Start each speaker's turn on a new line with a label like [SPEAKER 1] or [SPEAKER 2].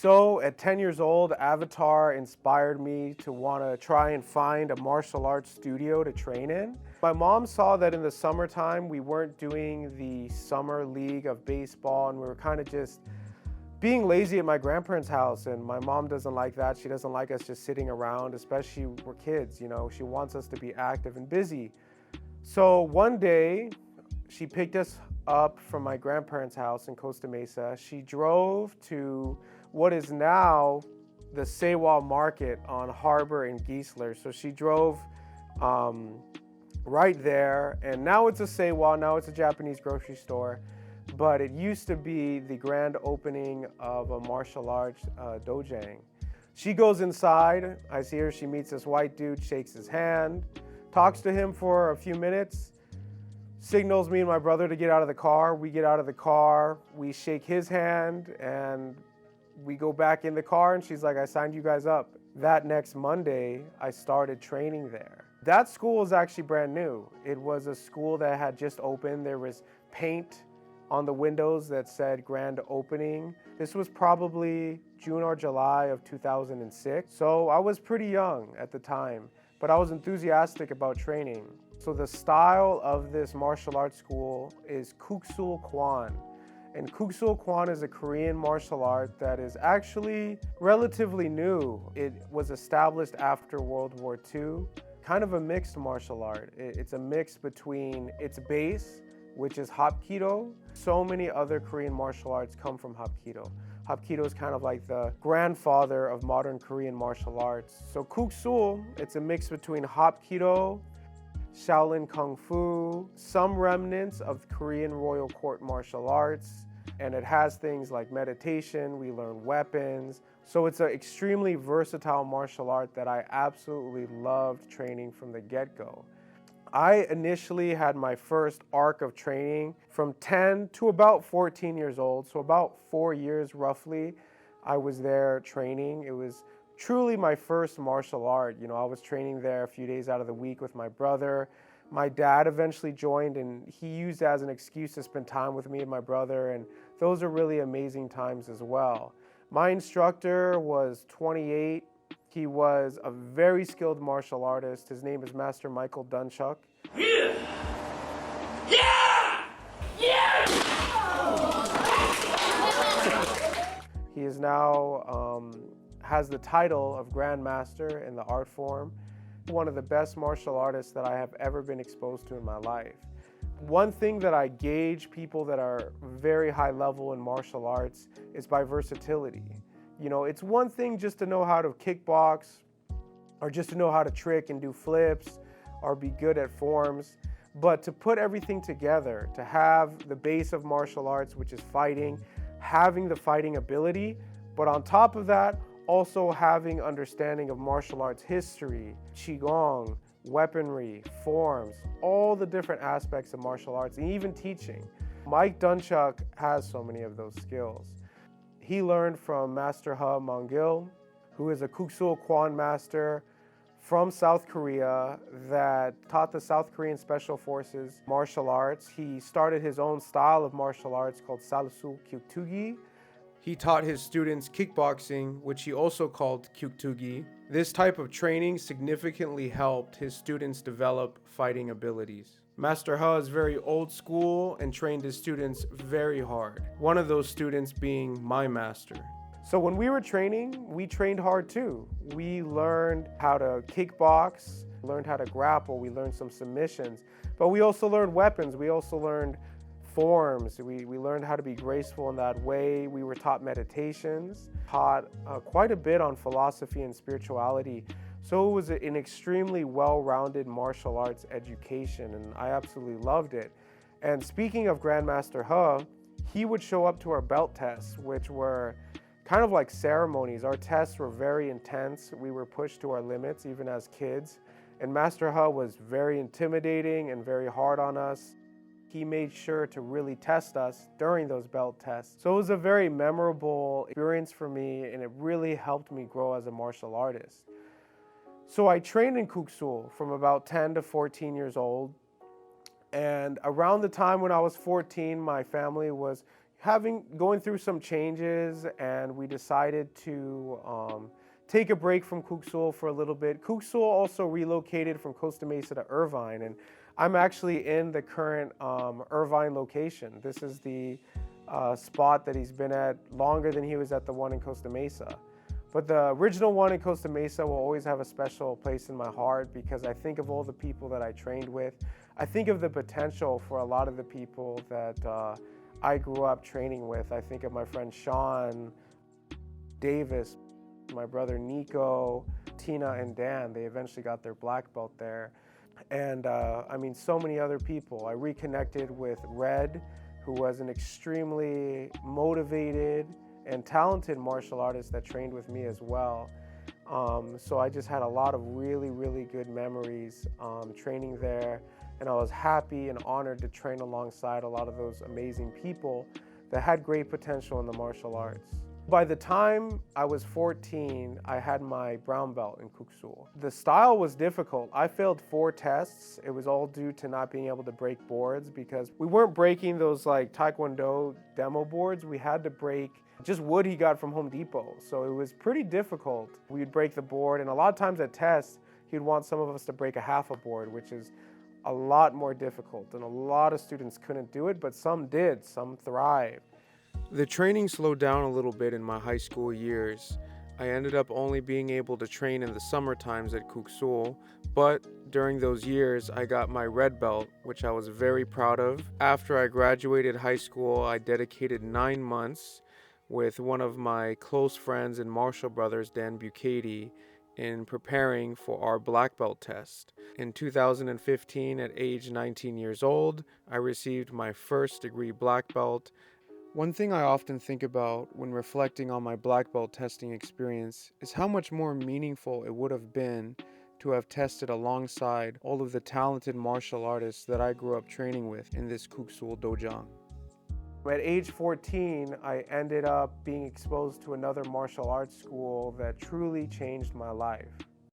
[SPEAKER 1] So at 10 years old, Avatar inspired me to want to try and find a martial arts studio to train in. My mom saw that in the summertime, we weren't doing the summer league of baseball, and we were kind of just being lazy at my grandparents' house, and my mom doesn't like that. She doesn't like us just sitting around, especially we're kids, you know. She wants us to be active and busy. So one day, she picked us up from my grandparents' house in Costa Mesa. She drove to what is now the Seiwa Market on Harbor and Geisler. So she drove right there, and now it's a Seiwa, now it's a Japanese grocery store, but it used to be the grand opening of a martial arts dojang. She goes inside, I see her, she meets this white dude, shakes his hand, talks to him for a few minutes, signals me and my brother to get out of the car. We get out of the car, we shake his hand, and we go back in the car, and she's like, I signed you guys up. That next Monday, I started training there. That school was actually brand new. It was a school that had just opened. There was paint on the windows that said grand opening. This was probably June or July of 2006. So I was pretty young at the time, but I was enthusiastic about training. So the style of this martial arts school is Kuk Sool Kwan. And Kuk Sool Kwan is a Korean martial art that is actually relatively new. It was established after World War II, kind of a mixed martial art. It's a mix between its base, which is Hapkido. So many other Korean martial arts come from Hapkido. Hapkido is kind of like the grandfather of modern Korean martial arts. So Kuk Sool, it's a mix between Hapkido, Shaolin Kung Fu, some remnants of Korean Royal Court martial arts, and it has things like meditation, we learn weapons. So it's an extremely versatile martial art that I absolutely loved training from the get-go. I initially had my first arc of training from 10 to about 14 years old, so about 4 years roughly, I was there training. It was truly my first martial art. You know, I was training there a few days out of the week with my brother. My dad eventually joined, and he used it as an excuse to spend time with me and my brother, and those are really amazing times as well. My instructor was 28. He was a very skilled martial artist. His name is Master Mike Dunchok. Yeah! Yeah! Yeah! He is now has the title of Grandmaster in the art form. One of the best martial artists that I have ever been exposed to in my life. One thing that I gauge people that are very high level in martial arts is by versatility. You know, it's one thing just to know how to kickbox or just to know how to trick and do flips or be good at forms, but to put everything together, to have the base of martial arts, which is fighting, having the fighting ability, but on top of that, also having understanding of martial arts history, qigong, weaponry, forms, all the different aspects of martial arts, and even teaching. Mike Dunchok has so many of those skills. He learned from Master Huh Mongil, who is a Kuk Sool Kwan master from South Korea that taught the South Korean Special Forces martial arts. He started his own style of martial arts called Salsu Kyuktugi. He taught his students kickboxing, which he also called Kyuktugi. This type of training significantly helped his students develop fighting abilities. Master Huh is very old school and trained his students very hard. One of those students being my master. So when we were training, we trained hard too. We learned how to kickbox, learned how to grapple, we learned some submissions, but we also learned weapons. We also learned forms. We learned how to be graceful in that way. We were taught meditations, taught quite a bit on philosophy and spirituality. So it was an extremely well-rounded martial arts education, and I absolutely loved it. And speaking of Grandmaster Huh, he would show up to our belt tests, which were kind of like ceremonies. Our tests were very intense. We were pushed to our limits, even as kids. And Master Huh was very intimidating and very hard on us. He made sure to really test us during those belt tests. So it was a very memorable experience for me, and it really helped me grow as a martial artist. So I trained in Kuk Sool from about 10 to 14 years old. And around the time when I was 14, my family was Going through some changes, and we decided to take a break from Kuk Sool for a little bit. Kuk Sool also relocated from Costa Mesa to Irvine, and I'm actually in the current Irvine location. This is the spot that he's been at longer than he was at the one in Costa Mesa. But the original one in Costa Mesa will always have a special place in my heart because I think of all the people that I trained with. I think of the potential for a lot of the people that I grew up training with. I think of my friend Sean, Davis, my brother Nico, Tina, and Dan. They eventually got their black belt there. And I mean, so many other people. I reconnected with Red, who was an extremely motivated and talented martial artist that trained with me as well. So I just had a lot of really, really good memories training there. And I was happy and honored to train alongside a lot of those amazing people that had great potential in the martial arts. By the time I was 14, I had my brown belt in Kuk Sool. The style was difficult. I failed 4 tests. It was all due to not being able to break boards because we weren't breaking those like Taekwondo demo boards. We had to break just wood he got from Home Depot. So it was pretty difficult. We'd break the board, and a lot of times at tests, he'd want some of us to break a half a board, which is a lot more difficult. And a lot of students couldn't do it, but some did, some thrived. The training slowed down a little bit in my high school years. I ended up only being able to train in the summer times at Kuk Sool, but during those years I got my red belt, which I was very proud of. After I graduated high school, I dedicated 9 months with one of my close friends and Marshall brothers, Dan Bucati, in preparing for our black belt test. In 2015, at age 19 years old, I received my first degree black belt. One thing I often think about when reflecting on my black belt testing experience is how much more meaningful it would have been to have tested alongside all of the talented martial artists that I grew up training with in this Kuk Sool dojong. At age 14, I ended up being exposed to another martial arts school that truly changed my life.